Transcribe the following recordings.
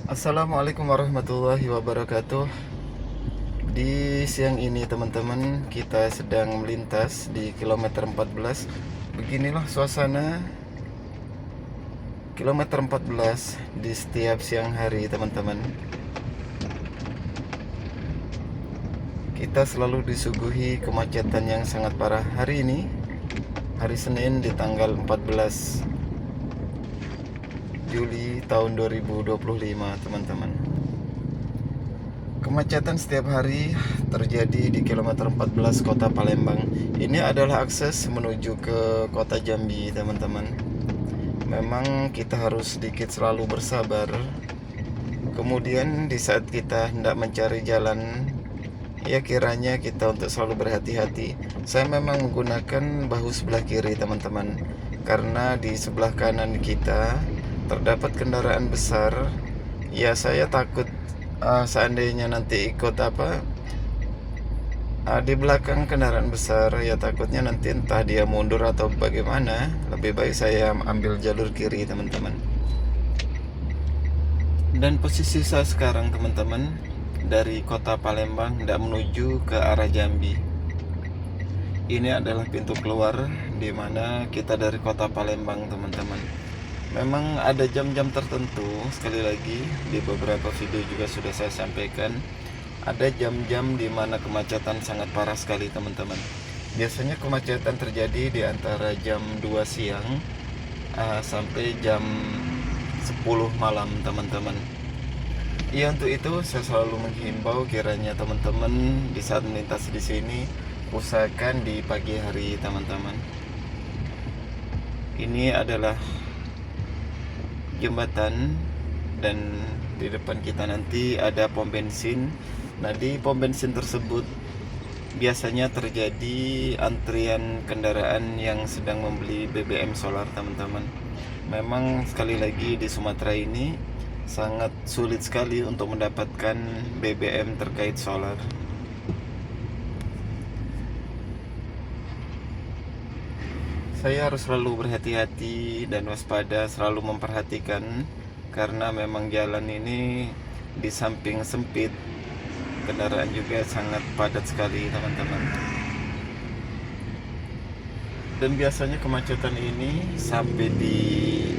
Assalamualaikum warahmatullahi wabarakatuh. Di siang ini teman-teman, kita sedang melintas di kilometer 14. Beginilah suasana kilometer 14 di setiap siang hari teman-teman. Kita selalu disuguhi kemacetan yang sangat parah. Hari ini, hari Senin di tanggal 14 Juli tahun 2025 teman-teman. Kemacetan setiap hari terjadi di kilometer 14 kota Palembang. Ini adalah akses menuju ke kota Jambi teman-teman. Memang kita harus sedikit selalu bersabar. Kemudian di saat kita hendak mencari jalan, ya kiranya kita untuk selalu berhati-hati. Saya memang menggunakan bahu sebelah kiri teman-teman, karena di sebelah kanan kita terdapat kendaraan besar. Ya saya takut seandainya nanti ikut di belakang kendaraan besar, ya takutnya nanti entah dia mundur atau bagaimana. Lebih baik saya ambil jalur kiri teman-teman. Dan posisi saya sekarang teman-teman, dari kota Palembang hendak menuju ke arah Jambi. Ini adalah pintu keluar di mana kita dari kota Palembang teman-teman. Memang ada jam-jam tertentu, sekali lagi di beberapa video juga sudah saya sampaikan, ada jam-jam di mana kemacetan sangat parah sekali teman-teman. Biasanya kemacetan terjadi di antara jam 2 siang sampai jam 10 malam teman-teman. Ya, untuk itu saya selalu menghimbau kiranya teman-teman di saat melintas di sini usahakan di pagi hari teman-teman. Ini adalah jembatan dan di depan kita nanti ada pom bensin. Nah, di pom bensin tersebut biasanya terjadi antrian kendaraan yang sedang membeli BBM solar teman-teman. Memang sekali lagi di Sumatera ini sangat sulit sekali untuk mendapatkan BBM terkait solar. Saya harus selalu berhati-hati dan waspada, selalu memperhatikan, karena memang jalan ini di samping sempit, kendaraan juga sangat padat sekali teman-teman. Dan biasanya kemacetan ini sampai di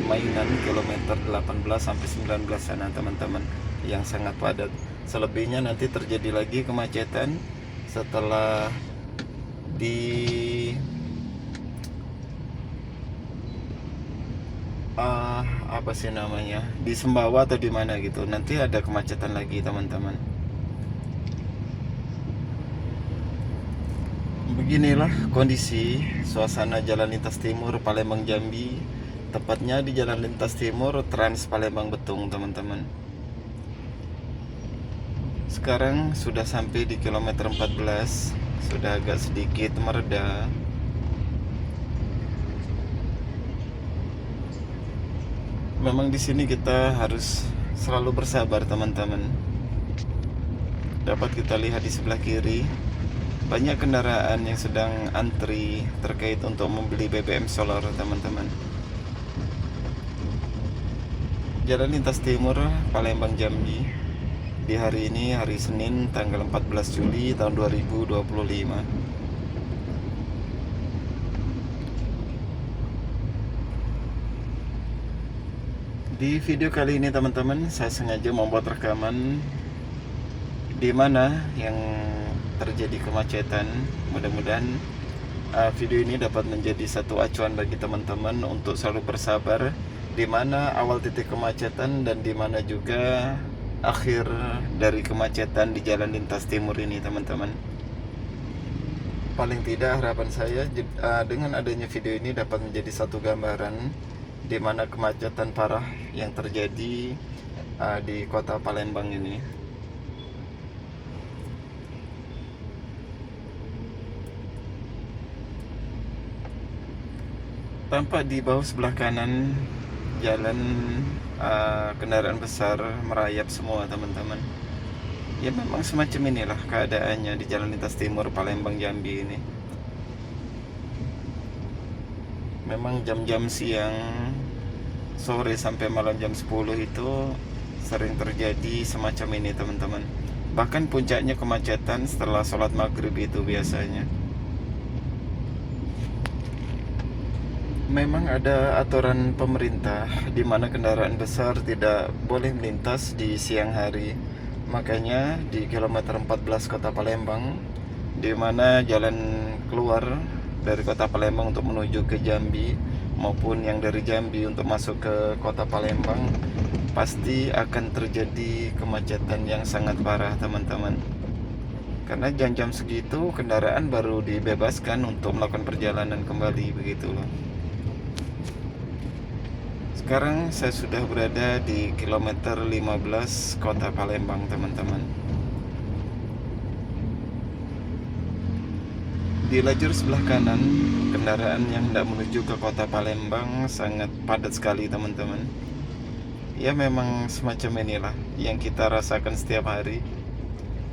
mainan kilometer 18 sampai 19 sana teman-teman, yang sangat padat. Selebihnya nanti terjadi lagi kemacetan setelah di apa sih namanya, di Sembawa atau di mana gitu, nanti ada kemacetan lagi teman-teman. Beginilah kondisi suasana Jalan Lintas Timur Palembang Jambi, tepatnya di Jalan Lintas Timur Trans Palembang Betung teman-teman. Sekarang sudah sampai di kilometer 14, sudah agak sedikit mereda. Memang di sini kita harus selalu bersabar teman-teman. Dapat kita lihat di sebelah kiri, banyak kendaraan yang sedang antri terkait untuk membeli BBM solar teman-teman. Jalan Lintas Timur Palembang Jambi di hari ini, hari Senin tanggal 14 Juli tahun 2025. Di video kali ini teman-teman, saya sengaja membuat rekaman di mana yang terjadi kemacetan. Mudah-mudahan video ini dapat menjadi satu acuan bagi teman-teman untuk selalu bersabar, di mana awal titik kemacetan dan di mana juga akhir dari kemacetan di Jalan Lintas Timur ini teman-teman. Paling tidak harapan saya dengan adanya video ini dapat menjadi satu gambaran di mana kemacetan parah yang terjadi di kota Palembang ini. Tampak di bahu sebelah kanan jalan kendaraan besar merayap semua teman-teman. Ya memang semacam inilah keadaannya di Jalan Lintas Timur Palembang Jambi ini. Memang jam-jam siang, sore sampai malam jam 10 itu sering terjadi semacam ini teman-teman. Bahkan puncaknya kemacetan setelah sholat maghrib itu biasanya. Memang ada aturan pemerintah di mana kendaraan besar tidak boleh melintas di siang hari. Makanya di kilometer 14 Kota Palembang, di mana jalan keluar dari Kota Palembang untuk menuju ke Jambi maupun yang dari Jambi untuk masuk ke Kota Palembang, pasti akan terjadi kemacetan yang sangat parah teman-teman. Karena jam-jam segitu kendaraan baru dibebaskan untuk melakukan perjalanan kembali, begitu loh. Sekarang saya sudah berada di kilometer 15 Kota Palembang teman-teman. Di lajur sebelah kanan, kendaraan yang hendak menuju ke Kota Palembang sangat padat sekali teman-teman. Ya memang semacam inilah yang kita rasakan setiap hari.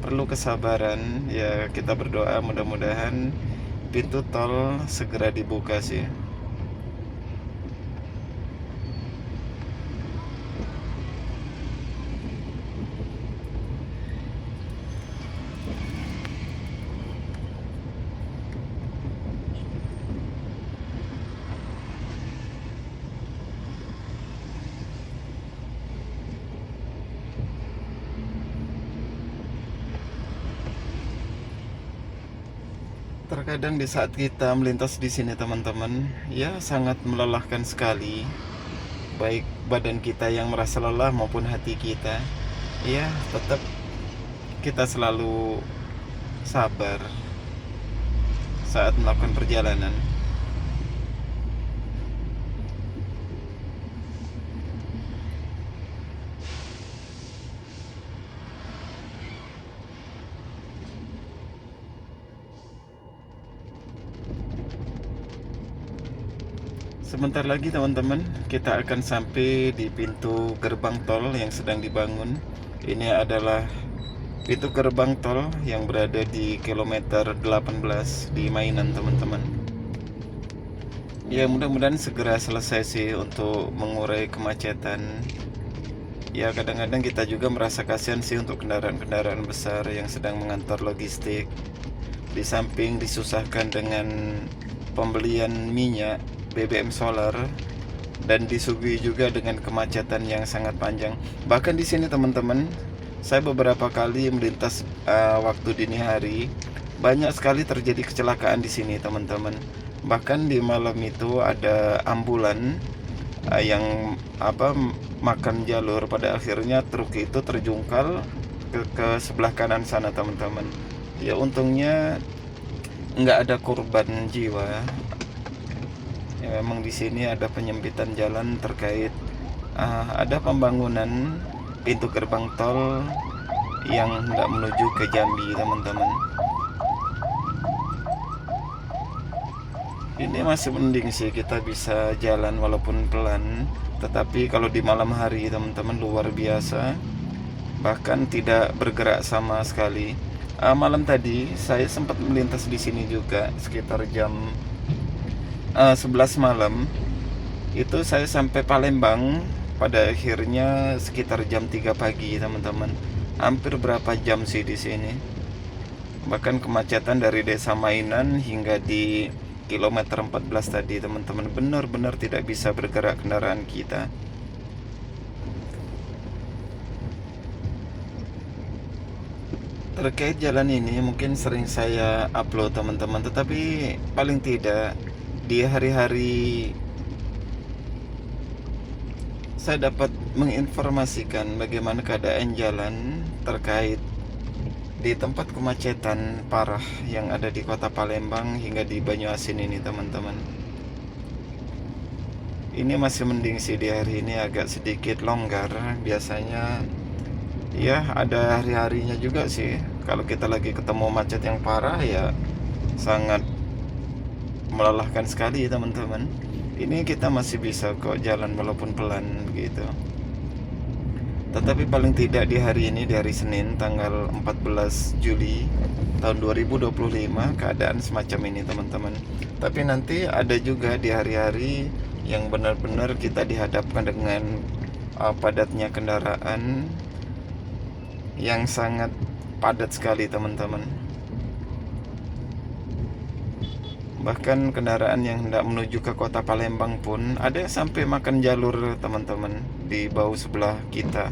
Perlu kesabaran, ya kita berdoa mudah-mudahan pintu tol segera dibuka sih. Terkadang di saat kita melintas di sini teman-teman, ya sangat melelahkan sekali. Baik badan kita yang merasa lelah maupun hati kita. Ya tetap kita selalu sabar saat melakukan perjalanan. Sebentar lagi teman-teman, kita akan sampai di pintu gerbang tol yang sedang dibangun. Ini adalah pintu gerbang tol yang berada di kilometer 18 di Mainan teman-teman. Ya mudah-mudahan segera selesai sih untuk mengurai kemacetan. Ya kadang-kadang kita juga merasa kasihan sih untuk kendaraan-kendaraan besar yang sedang mengantar logistik. Di samping disusahkan dengan pembelian minyak BBM solar dan disuguhi juga dengan kemacetan yang sangat panjang. Bahkan di sini teman-teman, saya beberapa kali melintas waktu dini hari, banyak sekali terjadi kecelakaan di sini teman-teman. Bahkan di malam itu ada ambulan yang makan jalur, pada akhirnya truk itu terjungkal ke sebelah kanan sana teman-teman. Ya untungnya nggak ada korban jiwa. Ya, memang di sini ada penyempitan jalan terkait ada pembangunan pintu gerbang tol yang hendak menuju ke Jambi teman-teman. Ini masih mending sih kita bisa jalan walaupun pelan, tetapi kalau di malam hari teman-teman luar biasa, bahkan tidak bergerak sama sekali. Malam tadi saya sempat melintas di sini juga sekitar jam 11 malam. Itu saya sampai Palembang pada akhirnya sekitar jam 3 pagi teman-teman. Hampir berapa jam sih di sini. Bahkan kemacetan dari Desa Mainan hingga di kilometer 14 tadi teman-teman, benar-benar tidak bisa bergerak kendaraan kita. Terkait jalan ini mungkin sering saya upload teman-teman, tetapi paling tidak di hari-hari saya dapat menginformasikan bagaimana keadaan jalan terkait di tempat kemacetan parah yang ada di Kota Palembang hingga di Banyuasin ini teman-teman. Ini masih mending sih, di hari ini agak sedikit longgar. Biasanya ya ada hari-harinya juga sih, kalau kita lagi ketemu macet yang parah ya sangat melelahkan sekali teman-teman. Ini kita masih bisa kok jalan walaupun pelan begitu. Tetapi paling tidak di hari ini, di hari Senin tanggal 14 Juli tahun 2025, keadaan semacam ini teman-teman. Tapi nanti ada juga di hari-hari yang benar-benar kita dihadapkan dengan padatnya kendaraan yang sangat padat sekali teman-teman. Bahkan kendaraan yang hendak menuju ke kota Palembang pun ada yang sampai makan jalur teman-teman di bawah sebelah kita,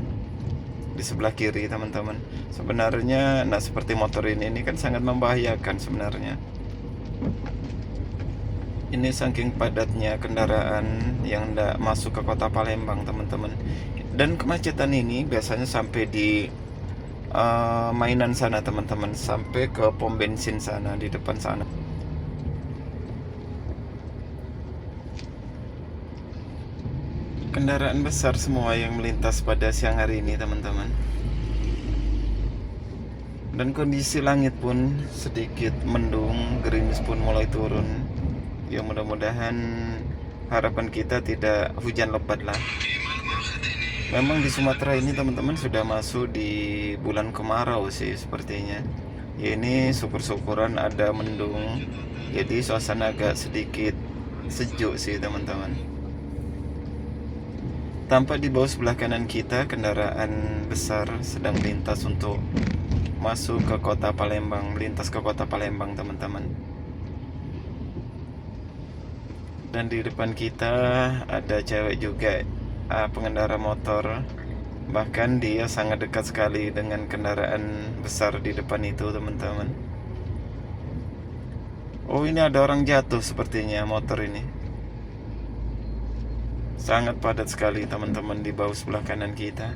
di sebelah kiri teman-teman. Sebenarnya seperti motor ini kan sangat membahayakan sebenarnya. Ini saking padatnya kendaraan yang hendak masuk ke kota Palembang teman-teman. Dan kemacetan ini biasanya sampai di mainan sana teman-teman, sampai ke pom bensin sana di depan sana. Kendaraan besar semua yang melintas pada siang hari ini teman-teman. Dan kondisi langit pun sedikit mendung, gerimis pun mulai turun. Ya mudah-mudahan harapan kita tidak hujan lebat lah. Memang di Sumatera ini teman-teman sudah masuk di bulan kemarau sih sepertinya. Ya ini syukur-syukuran ada mendung, jadi suasana agak sedikit sejuk sih teman-teman. Tampak di bawah sebelah kanan kita kendaraan besar sedang melintas untuk masuk ke kota Palembang, melintas ke kota Palembang teman-teman. Dan di depan kita ada cewek juga, pengendara motor. Bahkan dia sangat dekat sekali dengan kendaraan besar di depan itu teman-teman. Oh, ini ada orang jatuh sepertinya motor ini. Sangat padat sekali teman-teman di bawah sebelah kanan kita.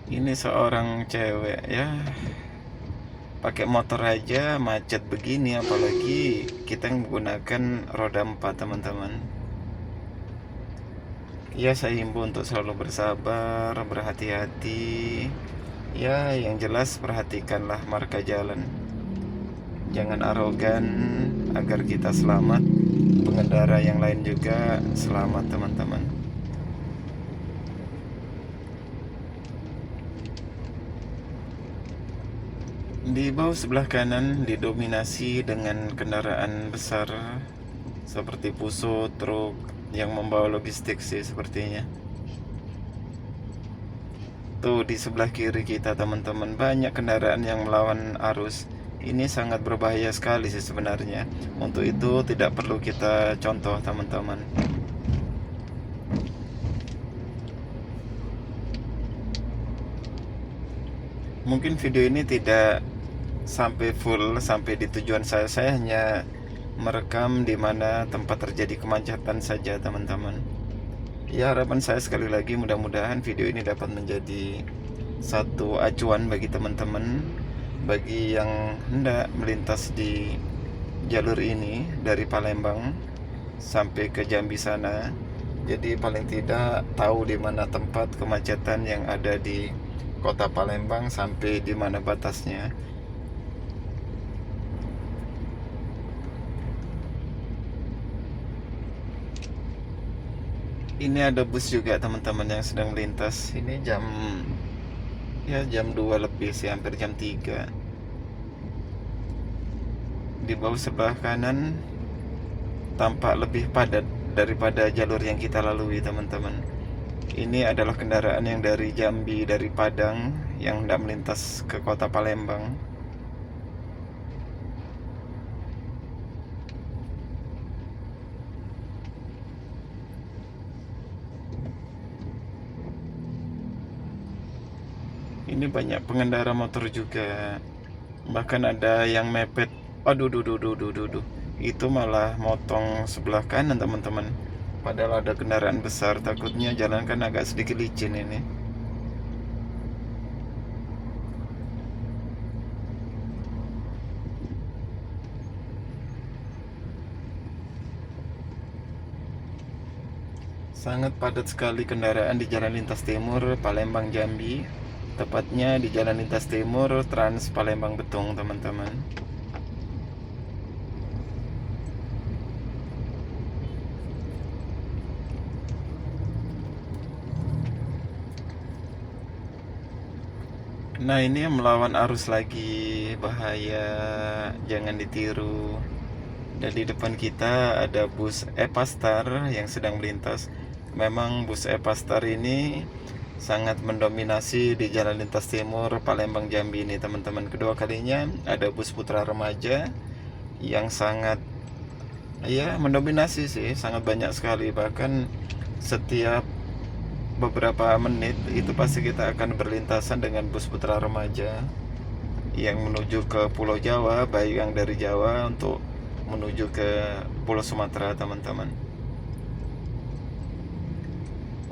Ini seorang cewek ya, pakai motor aja macet begini, apalagi kita menggunakan roda 4 teman-teman. Ya saya himbau untuk selalu bersabar, berhati-hati. Ya yang jelas perhatikanlah marka jalan. Jangan arogan agar kita selamat, pengendara yang lain juga selamat teman-teman. Di bawah sebelah kanan didominasi dengan kendaraan besar seperti Fuso, truk yang membawa logistik sih sepertinya. Tuh di sebelah kiri kita teman-teman, banyak kendaraan yang melawan arus. Ini sangat berbahaya sekali sih sebenarnya. Untuk itu tidak perlu kita contoh teman-teman. Mungkin video ini tidak sampai full sampai di tujuan saya. Saya hanya merekam di mana tempat terjadi kemacetan saja teman-teman. Ya harapan saya sekali lagi mudah-mudahan video ini dapat menjadi satu acuan bagi teman-teman, bagi yang hendak melintas di jalur ini dari Palembang sampai ke Jambi sana. Jadi paling tidak tahu di mana tempat kemacetan yang ada di kota Palembang sampai di mana batasnya. Ini ada bus juga teman-teman yang sedang melintas. Ini jam 2 lebih sih, hampir jam 3. Di bawah sebelah kanan tampak lebih padat daripada jalur yang kita lalui teman-teman. Ini adalah kendaraan yang dari Jambi, dari Padang, yang hendak melintas ke kota Palembang. Ini banyak pengendara motor juga. Bahkan ada yang mepet. Aduh, itu malah motong sebelah kanan teman-teman. Padahal ada kendaraan besar, takutnya jalan kan agak sedikit licin ini. Sangat padat sekali kendaraan di Jalan Lintas Timur Palembang Jambi. Tepatnya di Jalan Lintas Timur Trans Palembang Betung teman-teman. Nah ini melawan arus lagi, bahaya, jangan ditiru. Dan di depan kita ada bus Epastar yang sedang melintas. Memang bus Epastar ini sangat mendominasi di Jalan Lintas Timur Palembang Jambi ini teman-teman. Kedua kalinya ada bus putra remaja yang sangat mendominasi sih, sangat banyak sekali. Bahkan setiap beberapa menit itu pasti kita akan berlintasan dengan bus putra remaja yang menuju ke Pulau Jawa, baik yang dari Jawa untuk menuju ke Pulau Sumatera teman-teman.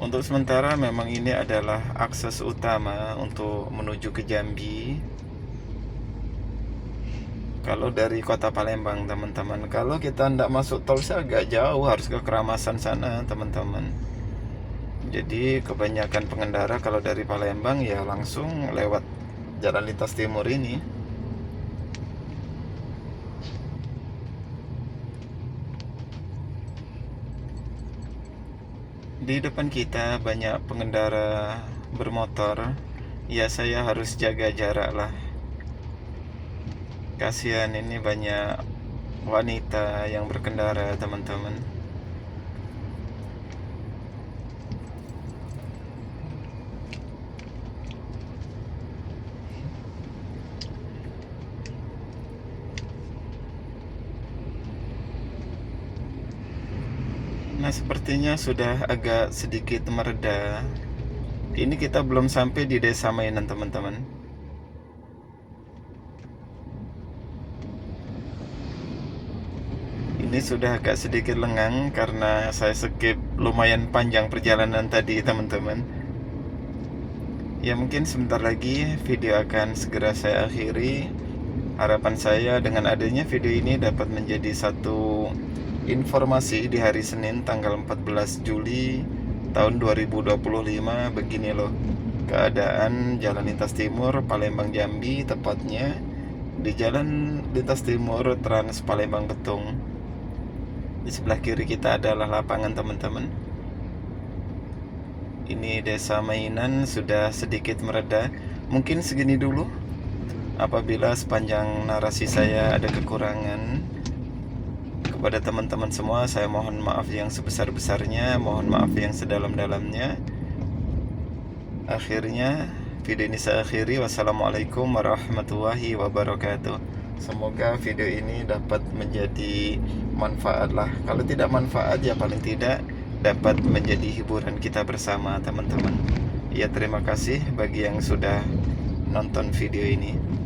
Untuk sementara memang ini adalah akses utama untuk menuju ke Jambi. Kalau dari kota Palembang teman-teman, kalau kita tidak masuk tol sih agak jauh, harus ke Keramasan sana teman-teman. Jadi kebanyakan pengendara kalau dari Palembang ya langsung lewat Jalan Lintas Timur ini. Di depan kita banyak pengendara bermotor. Ya saya harus jaga jarak lah. Kasihan ini banyak wanita yang berkendara teman-teman. Nah sepertinya sudah agak sedikit mereda. Ini kita belum sampai di Desa Mainan teman-teman. Ini sudah agak sedikit lengang karena saya skip lumayan panjang perjalanan tadi teman-teman. Ya mungkin sebentar lagi video akan segera saya akhiri. Harapan saya dengan adanya video ini dapat menjadi satu informasi di hari Senin tanggal 14 Juli tahun 2025. Begini loh keadaan Jalan Lintas Timur Palembang Jambi, tepatnya di Jalan Lintas Timur Trans Palembang Betung. Di sebelah kiri kita adalah lapangan teman-teman. Ini Desa Mainan sudah sedikit mereda. Mungkin segini dulu. Apabila sepanjang narasi saya ada kekurangan, kepada teman-teman semua saya mohon maaf yang sebesar-besarnya, mohon maaf yang sedalam-dalamnya. Akhirnya video ini saya akhiri. Wassalamualaikum warahmatullahi wabarakatuh. Semoga video ini dapat menjadi manfaat lah. Kalau tidak manfaat ya paling tidak dapat menjadi hiburan kita bersama teman-teman. Ya terima kasih bagi yang sudah nonton video ini.